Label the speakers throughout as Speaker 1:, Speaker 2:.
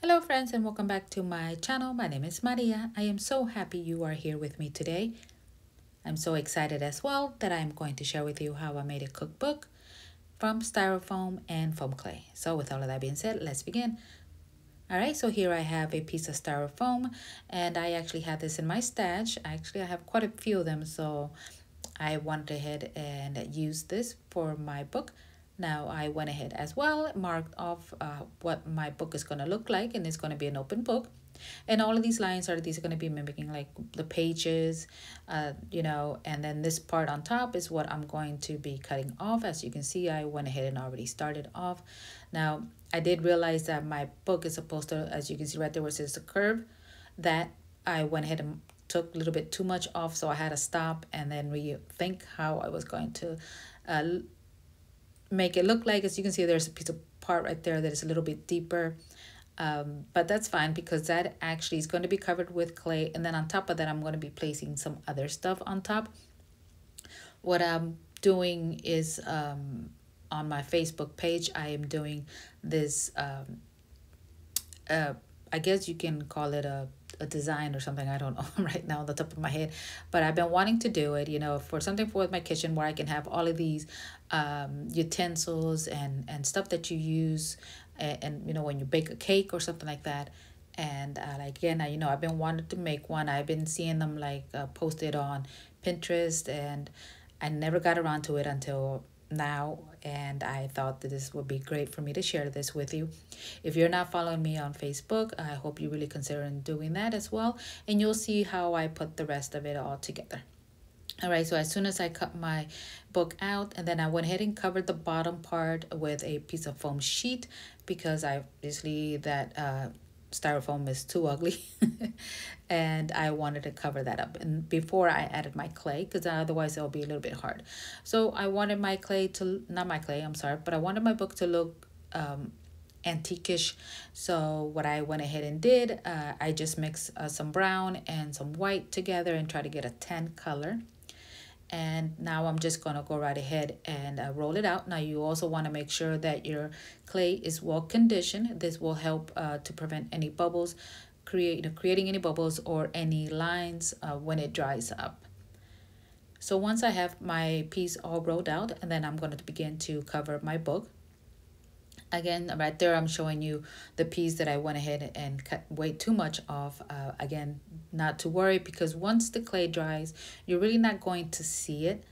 Speaker 1: Hello friends and welcome back to my channel. My name is Maria. I am so happy you are here with me today. I'm so excited as well that I'm going to share with you how I made a cookbook from styrofoam and foam clay. So with all of that being said, let's begin. Alright, so here I have a piece of styrofoam and I actually had this in my stash. Actually, I have quite a few of them, so I went ahead and used this for my book. Now I went ahead as well, marked off what my book is going to look like, and it's going to be an open book. And all of these lines are going to be mimicking like the pages, and then this part on top is what I'm going to be cutting off. As you can see, I went ahead and already started off. Now, I did realize that my book is supposed to, as you can see right there where it says the curve, that I went ahead and took a little bit too much off, so I had to stop and then rethink how I was going to make it look like. As you can see, there's a piece of part right there that is a little bit deeper, but that's fine because that actually is going to be covered with clay, and then on top of that I'm going to be placing some other stuff on top. What I'm doing is on my Facebook page I am doing this I guess you can call it a design or something. I don't know right now on the top of my head, but I've been wanting to do it, for something for my kitchen where I can have all of these utensils and stuff that you use and when you bake a cake or something like that. And I've been wanting to make one. I've been seeing them posted on Pinterest, and I never got around to it until now, and I thought that this would be great for me to share this with you. If you're not following me on Facebook, I hope you really consider doing that as well, and you'll see how I put the rest of it all together. All right, so as soon as I cut my book out, and then I went ahead and covered the bottom part with a piece of foam sheet because obviously that styrofoam is too ugly and I wanted to cover that up, and before I added my clay, because otherwise it'll be a little bit hard. So I wanted my clay to, not my clay, I'm sorry, but I wanted my book to look antiquish. So what I went ahead and did, I just mixed some brown and some white together and try to get a tan color. And now I'm just going to go right ahead and roll it out. Now you also want to make sure that your clay is well conditioned. This will help to prevent any bubbles, creating any bubbles or any lines when it dries up. So once I have my piece all rolled out, and then I'm going to begin to cover my book. Again, right there, I'm showing you the piece that I went ahead and cut way too much off. Again, not to worry, because once the clay dries, you're really not going to see it.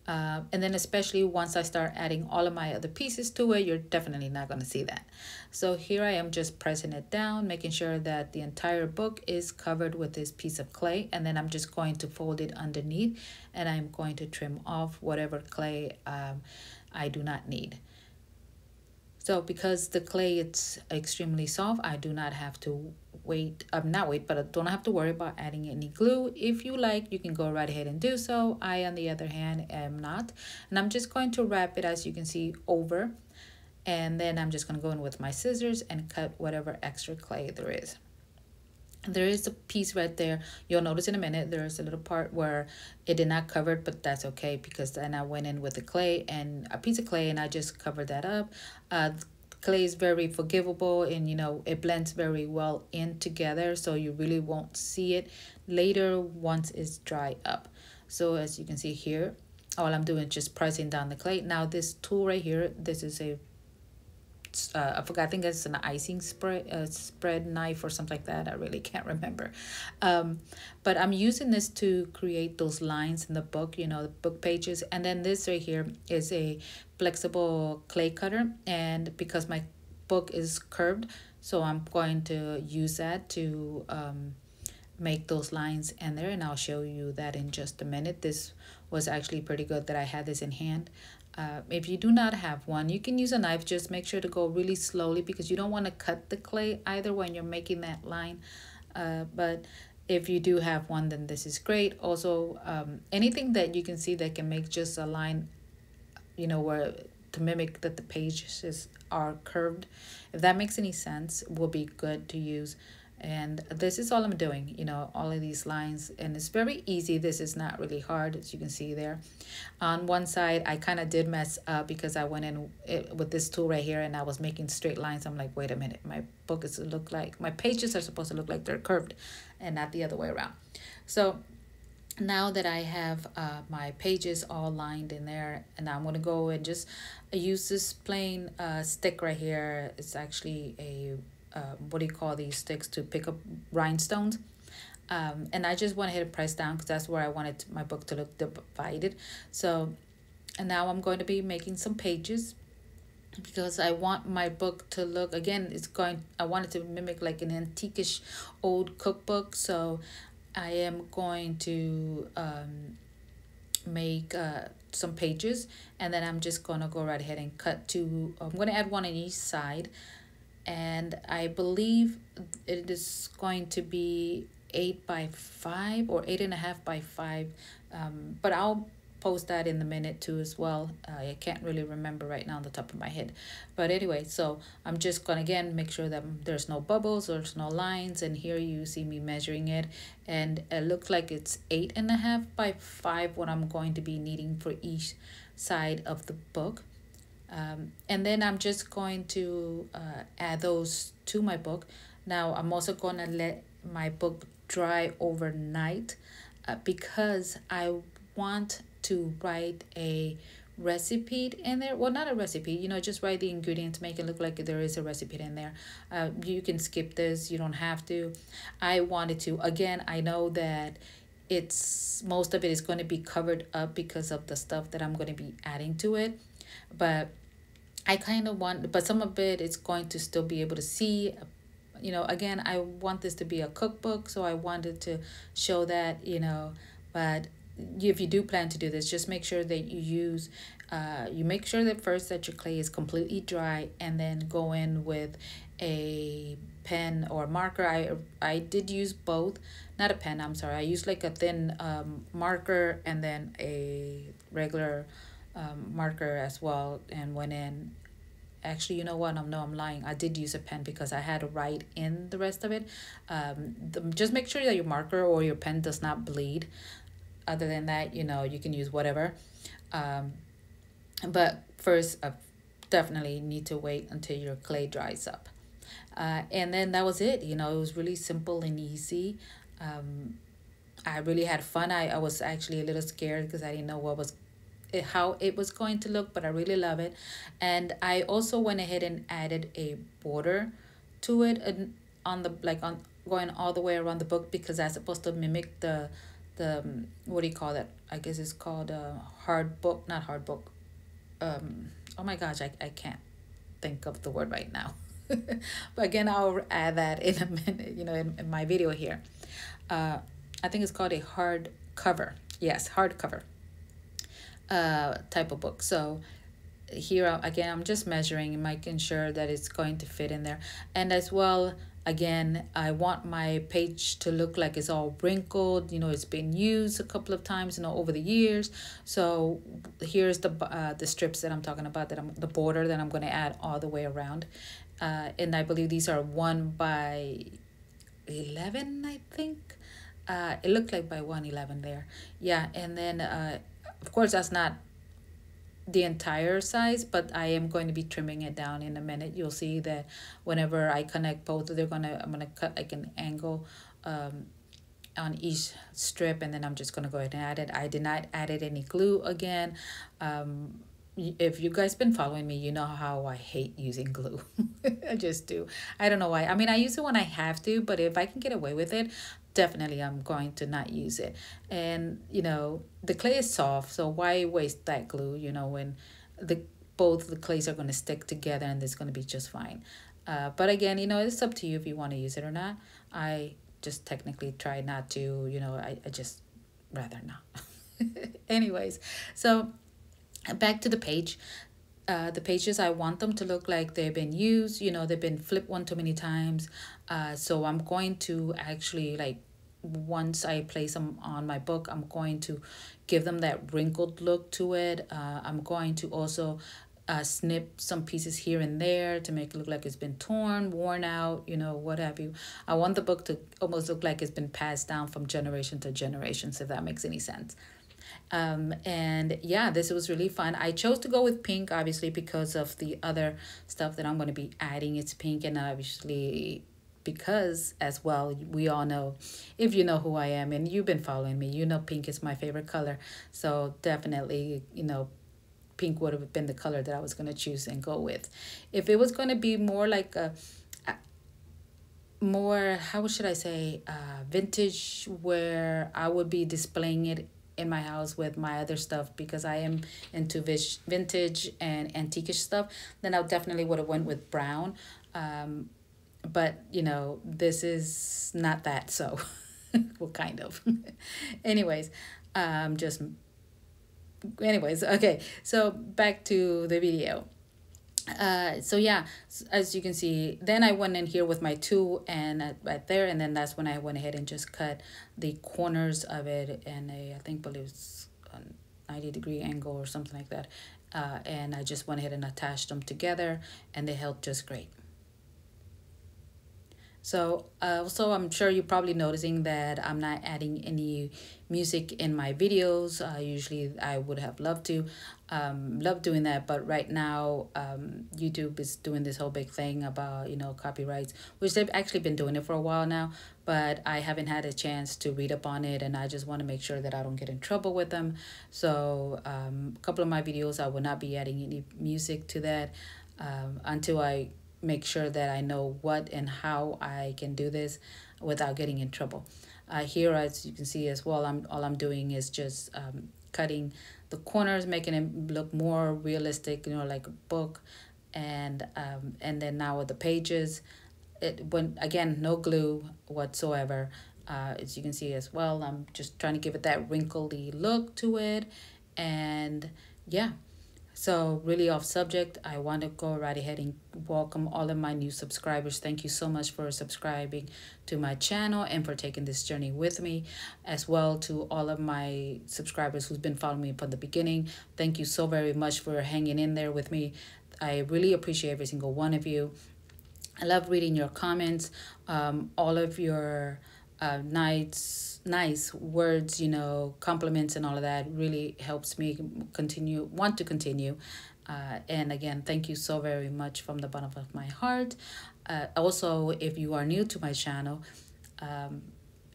Speaker 1: And then especially once I start adding all of my other pieces to it, you're definitely not going to see that. So here I am just pressing it down, making sure that the entire book is covered with this piece of clay. And then I'm just going to fold it underneath, and I'm going to trim off whatever clay I do not need. So because the clay it's extremely soft, I do not have to but I don't have to worry about adding any glue. If you like, you can go right ahead and do so. I, on the other hand, am not. And I'm just going to wrap it, as you can see, over. And then I'm just going to go in with my scissors and cut whatever extra clay there is. There is a piece right there. You'll notice in a minute there's a little part where it did not cover it, but that's okay because then I went in with the clay and a piece of clay and I just covered that up. Clay is very forgivable, and it blends very well in together, so you really won't see it later once it's dry up. So as you can see here, all I'm doing is just pressing down the clay. Now this tool right here, this is a I forgot, I think it's an icing spread knife or something like that. I really can't remember. But I'm using this to create those lines in the book, the book pages. And then this right here is a flexible clay cutter. And because my book is curved, so I'm going to use that to make those lines in there. And I'll show you that in just a minute. This was actually pretty good that I had this in hand. If you do not have one, you can use a knife. Just make sure to go really slowly because you don't want to cut the clay either when you're making that line. But if you do have one, then this is great. Also, anything that you can see that can make just a line, where to mimic that the pages are curved, if that makes any sense, will be good to use. And this is all I'm doing, all of these lines, and it's very easy. This is not really hard, as you can see there. On one side, I kind of did mess up because I went in with this tool right here and I was making straight lines. I'm like, wait a minute, my book is to look like, my pages are supposed to look like they're curved and not the other way around. So now that I have my pages all lined in there, and I'm going to go and just use this plain stick right here. It's actually a, what do you call these sticks to pick up rhinestones? And I just went ahead and press down because that's where I wanted my book to look divided. So, and now I'm going to be making some pages because I want my book to look, again, I want it to mimic like an antiquish old cookbook. So I am going to make some pages, and then I'm just going to go right ahead and I'm going to add one on each side. And I believe it is going to be 8 by 5 or 8.5 by 5, but I'll post that in the minute too as well. I can't really remember right now on the top of my head, but anyway, so I'm just gonna again make sure that there's no bubbles, there's no lines, and here you see me measuring it, and it looks like it's 8.5 by 5 what I'm going to be needing for each side of the book. And then I'm just going to add those to my book. Now I'm also going to let my book dry overnight because I want to write a recipe in there. Well, not a recipe, just write the ingredients, make it look like there is a recipe in there. You can skip this, you don't have to. I wanted to, again, I know that most of it is going to be covered up because of the stuff that I'm going to be adding to it, but I kind of but some of it is going to still be able to see. Again, I want this to be a cookbook, so I wanted to show that, but if you do plan to do this, just make sure that you make sure that first that your clay is completely dry, and then go in with a pen or marker. I did use both, not a pen, I'm sorry. I used like a thin marker and then a regular marker as well, and went in. Actually, you know what? I'm lying. I did use a pen because I had to write in the rest of it. Just make sure that your marker or your pen does not bleed. Other than that, you can use whatever. But first, definitely need to wait until your clay dries up. And then that was it. It was really simple and easy. I really had fun. I was actually a little scared because I didn't know how it was going to look, but I really love it. And I also went ahead and added a border to it, and on going all the way around the book, because that's supposed to mimic the what do you call that? I guess it's called a hard book, not hard book. Oh my gosh, I can't think of the word right now. But again, I'll add that in a minute, in my video here. I think it's called a hard cover. Yes, hardcover type of book. So here again, I'm just measuring and making sure that it's going to fit in there. And as well, again, I want my page to look like it's all wrinkled. It's been used a couple of times, over the years. So here's the strips that I'm talking about, the border that I'm going to add all the way around. And I believe these are 1 by 11, I think. It looked like by 111 there. Yeah, and then of course, that's not the entire size, but I am going to be trimming it down in a minute. You'll see that whenever I connect both, I'm gonna cut like an angle on each strip, and then I'm just gonna go ahead and add it. I did not added any glue again. If you guys been following me, you know how I hate using glue. I just do. I don't know why. I mean, I use it when I have to, but if I can get away with it, definitely I'm going to not use it. And the clay is soft, so why waste that glue, when both the clays are going to stick together and it's going to be just fine. But again, it's up to you if you want to use it or not. I just technically try not to, I just rather not. Anyways, so back to the page. The pages, I want them to look like they've been used, they've been flipped one too many times. So I'm going to actually, once I place them on my book, I'm going to give them that wrinkled look to it. I'm going to also snip some pieces here and there to make it look like it's been torn, worn out, you know, what have you. I want the book to almost look like it's been passed down from generation to generation, so if that makes any sense. And yeah, this was really fun. I chose to go with pink, obviously, because of the other stuff that I'm going to be adding. It's pink, and obviously because as well, we all know, if you know who I am and you've been following me, you know pink is my favorite color. So definitely, you know, pink would have been the color that I was going to choose and go with. If it was going to be more like a more, how should I say, vintage, where I would be displaying it in my house with my other stuff, because I am into vintage and antiquish stuff, then I definitely would have went with brown. But you know, this is not that, so well, kind of. Anyways, just anyways, okay, so back to the video. So yeah, as you can see, then I went in here with my tool and right there, and then that's when I went ahead and just cut the corners of it, and I think believe it's a 90-degree angle or something like that, and I just went ahead and attached them together, and they held just great. So also, I'm sure you're probably noticing that I'm not adding any music in my videos. Usually I would have loved to, love doing that, but right now YouTube is doing this whole big thing about, you know, copyrights, which they've actually been doing it for a while now, but I haven't had a chance to read up on it, and I just want to make sure that I don't get in trouble with them. So a couple of my videos, I will not be adding any music to that until I make sure that I know what and how I can do this without getting in trouble. Here, as you can see as well, all I'm doing is just cutting the corners, making it look more realistic, you know, like a book, and then now with the pages, it went again, no glue whatsoever. As you can see as well, I'm just trying to give it that wrinkly look to it, and yeah. So really off subject, I want to go right ahead and welcome all of my new subscribers. Thank you so much for subscribing to my channel and for taking this journey with me, as well to all of my subscribers who's been following me from the beginning. Thank you so very much for hanging in there with me. I really appreciate every single one of you. I love reading your comments, all of your nice words, you know, compliments and all of that really helps me want to continue. And again, thank you so very much from the bottom of my heart. Also, if you are new to my channel,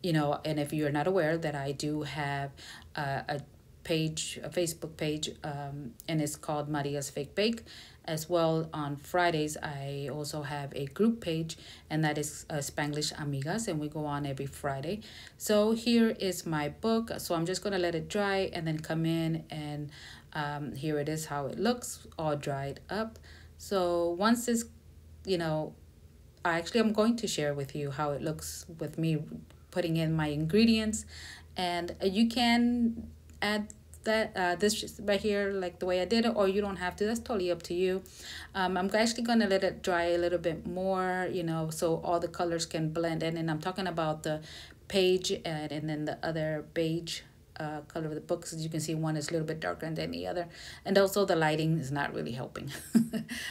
Speaker 1: you know, and if you're not aware that I do have a page, a Facebook page, and it's called Maria's Fake Bake. As well, on Fridays, I also have a group page, and that is Spanglish Amigas, and we go on every Friday. So here is my book. So I'm just going to let it dry and then come in, and here it is how it looks, all dried up. So once it's, you know, I'm going to share with you how it looks with me putting in my ingredients, and you can add that this just right here like the way I did it, or you don't have to. That's totally up to you. I'm actually going to let it dry a little bit more, you know, so all the colors can blend in, and I'm talking about the page and then the other beige color of the books. As you can see, one is a little bit darker than the other, and also the lighting is not really helping.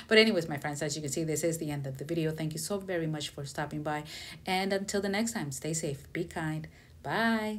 Speaker 1: But anyways, my friends, as you can see, this is the end of the video. Thank you so very much for stopping by, and until the next time, stay safe, be kind, bye.